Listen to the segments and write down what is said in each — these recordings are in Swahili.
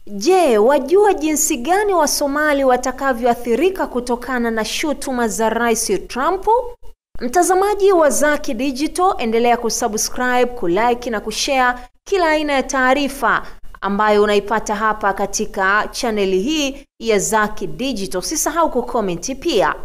Je, wajua jinsi gani Wasomali watakavyoathirika kutokana na shutuma za Rais Trump? Mtazamaji wa Zaki Digital, endelea kusubscribe, kulike na kushare kila aina ya taarifa ambayo unaipata hapa katika chaneli hii ya Zaki Digital. Usisahau kucomment pia.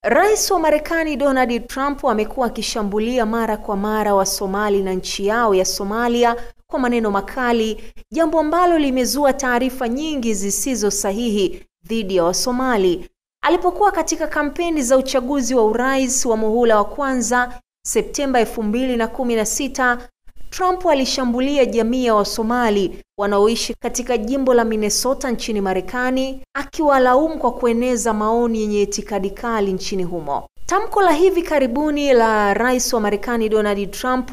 Rais wa Marekani Donald Trump amekuwa akishambulia mara kwa mara Wasomali na nchi yao ya Somalia kwa maneno makali, jambo ambalo limezua taarifa nyingi zisizo sahihi dhidi ya Wasomali. Alipokuwa katika kampeni za uchaguzi wa urais wa muhula wa kwanza Septemba 2016, Trump alishambulia jamii ya Wasomali wanaoishi katika jimbo la Minnesota nchini Marekani, akiwalaumu kwa kueneza maoni yenye itikadi kali nchini humo. Tamko la hivi karibuni la Rais wa Marekani Donald Trump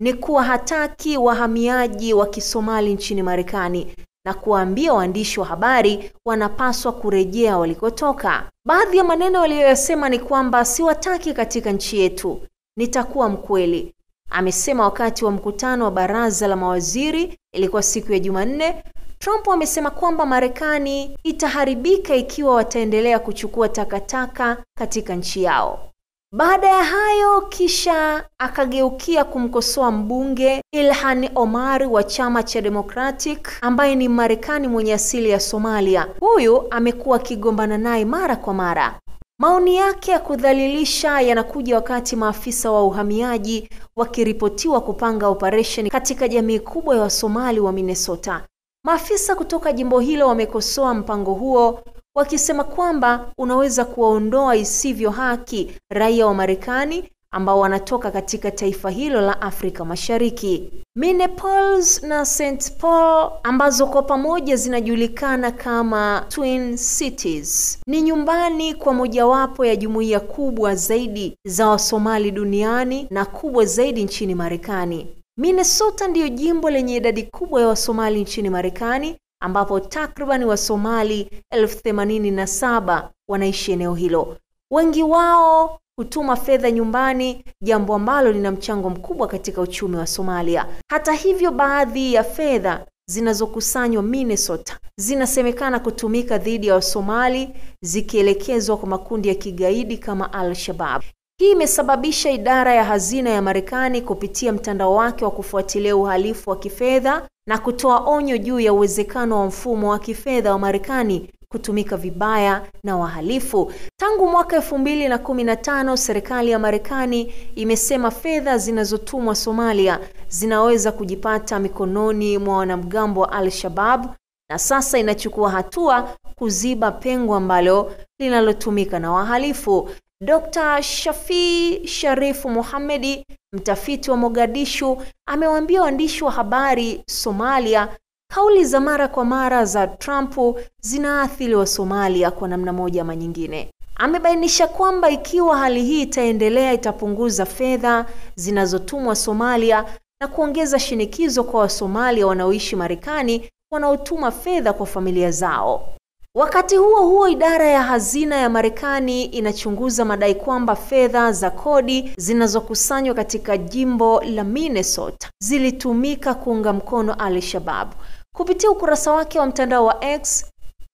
ni kuwa hataki wahamiaji wa Kisomali nchini Marekani na kuambia waandishi wa habari wanapaswa kurejea walikotoka. Baadhi ya maneno aliyoyasema ni kwamba siwataki katika nchi yetu, nitakuwa mkweli, amesema wakati wa mkutano wa baraza la mawaziri. Ilikuwa siku ya Jumanne. Trump amesema kwamba Marekani itaharibika ikiwa wataendelea kuchukua takataka katika nchi yao. Baada ya hayo, kisha akageukia kumkosoa mbunge Ilhan Omar wa chama cha Democratic ambaye ni Marekani mwenye asili ya Somalia. Huyu amekuwa akigombana naye mara kwa mara. Maoni yake ya kudhalilisha yanakuja wakati maafisa wa uhamiaji wakiripotiwa kupanga operation katika jamii kubwa ya Wasomali wa Minnesota. Maafisa kutoka jimbo hilo wamekosoa mpango huo, wakisema kwamba unaweza kuwaondoa isivyo haki raia wa Marekani ambao wanatoka katika taifa hilo la Afrika Mashariki. Minneapolis na St. Paul, ambazo kwa pamoja zinajulikana kama Twin Cities, ni nyumbani kwa mojawapo ya jumuiya kubwa zaidi za Wasomali duniani na kubwa zaidi nchini Marekani. Minnesota ndiyo jimbo lenye idadi kubwa ya Wasomali nchini Marekani, ambapo takriban Wasomali 87,000 wanaishi eneo hilo. Wengi wao hutuma fedha nyumbani, jambo ambalo lina mchango mkubwa katika uchumi wa Somalia. Hata hivyo, baadhi ya fedha zinazokusanywa Minnesota zinasemekana kutumika dhidi ya Wasomali, zikielekezwa kwa makundi ya kigaidi kama Al-Shabaab. Hii imesababisha idara ya hazina ya Marekani kupitia mtandao wake wa kufuatilia uhalifu wa kifedha na kutoa onyo juu ya uwezekano wa mfumo wa kifedha wa Marekani kutumika vibaya na wahalifu. Tangu mwaka 2015, serikali ya Marekani imesema fedha zinazotumwa Somalia zinaweza kujipata mikononi mwa wanamgambo wa Al-Shabaab, na sasa inachukua hatua kuziba pengo ambalo linalotumika na wahalifu. Dr. Shafi Sharif Mohamedi, mtafiti wa Mogadishu, amewaambia waandishi wa habari Somalia kauli za mara kwa mara za Trump zinaathiri wa Somalia kwa namna moja ama nyingine. Amebainisha kwamba ikiwa hali hii itaendelea, itapunguza fedha zinazotumwa Somalia na kuongeza shinikizo kwa Wasomalia wanaoishi Marekani wanaotuma fedha kwa familia zao. Wakati huo huo, idara ya hazina ya Marekani inachunguza madai kwamba fedha za kodi zinazokusanywa katika jimbo la Minnesota zilitumika kuunga mkono Al-Shabaab. Kupitia ukurasa wake wa mtandao wa X,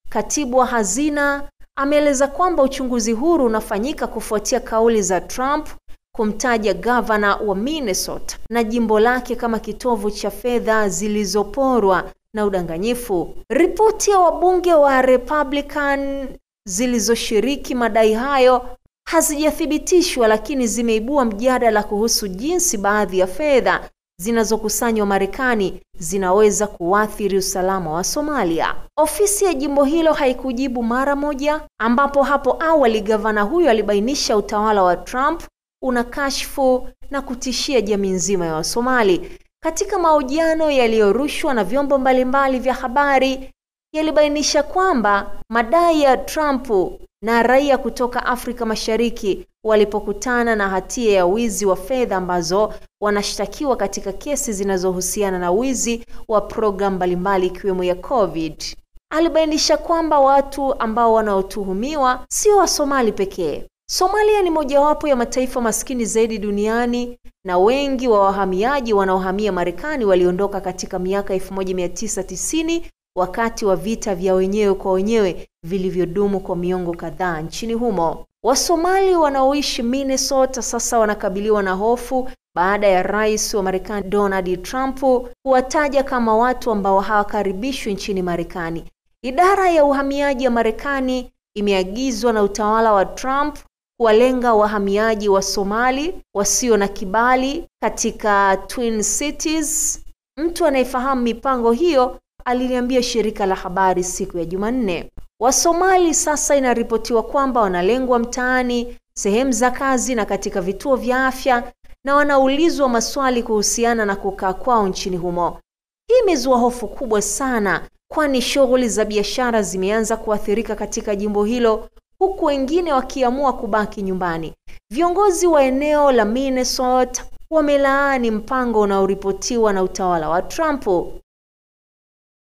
katibu wa hazina ameeleza kwamba uchunguzi huru unafanyika kufuatia kauli za Trump kumtaja gavana wa Minnesota na jimbo lake kama kitovu cha fedha zilizoporwa na udanganyifu. Ripoti ya wabunge wa Republican zilizoshiriki madai hayo hazijathibitishwa, lakini zimeibua mjadala kuhusu jinsi baadhi ya fedha zinazokusanywa Marekani zinaweza kuathiri usalama wa Somalia. Ofisi ya jimbo hilo haikujibu mara moja, ambapo hapo awali gavana huyo alibainisha utawala wa Trump unakashfu na kutishia jamii nzima ya Wasomali. Katika mahojiano yaliyorushwa na vyombo mbalimbali vya habari, yalibainisha kwamba madai ya Trump na raia kutoka Afrika Mashariki walipokutana na hatia ya wizi wa fedha ambazo wanashtakiwa katika kesi zinazohusiana na wizi wa programu mbalimbali ikiwemo ya COVID. Alibainisha kwamba watu ambao wanaotuhumiwa sio Wasomali pekee. Somalia ni mojawapo ya mataifa maskini zaidi duniani, na wengi wa wahamiaji wanaohamia Marekani waliondoka katika miaka 1990 wakati wa vita vya wenyewe kwa wenyewe vilivyodumu kwa miongo kadhaa nchini humo. Wasomali wanaoishi Minnesota sasa wanakabiliwa na hofu baada ya Rais wa Marekani Donald Trump kuwataja kama watu ambao hawakaribishwi nchini Marekani. Idara ya uhamiaji ya Marekani imeagizwa na utawala wa Trump kuwalenga wahamiaji wa Somali wasio na kibali katika Twin Cities. Mtu anayefahamu mipango hiyo aliliambia shirika la habari siku ya Jumanne. Wasomali sasa inaripotiwa kwamba wanalengwa mtaani, sehemu za kazi na katika vituo vya afya, na wanaulizwa maswali kuhusiana na kukaa kwao nchini humo. Hii imezua hofu kubwa sana, kwani shughuli za biashara zimeanza kuathirika katika jimbo hilo, huku wengine wakiamua kubaki nyumbani. Viongozi wa eneo la Minnesota wamelaani mpango unaoripotiwa na utawala wa Trump.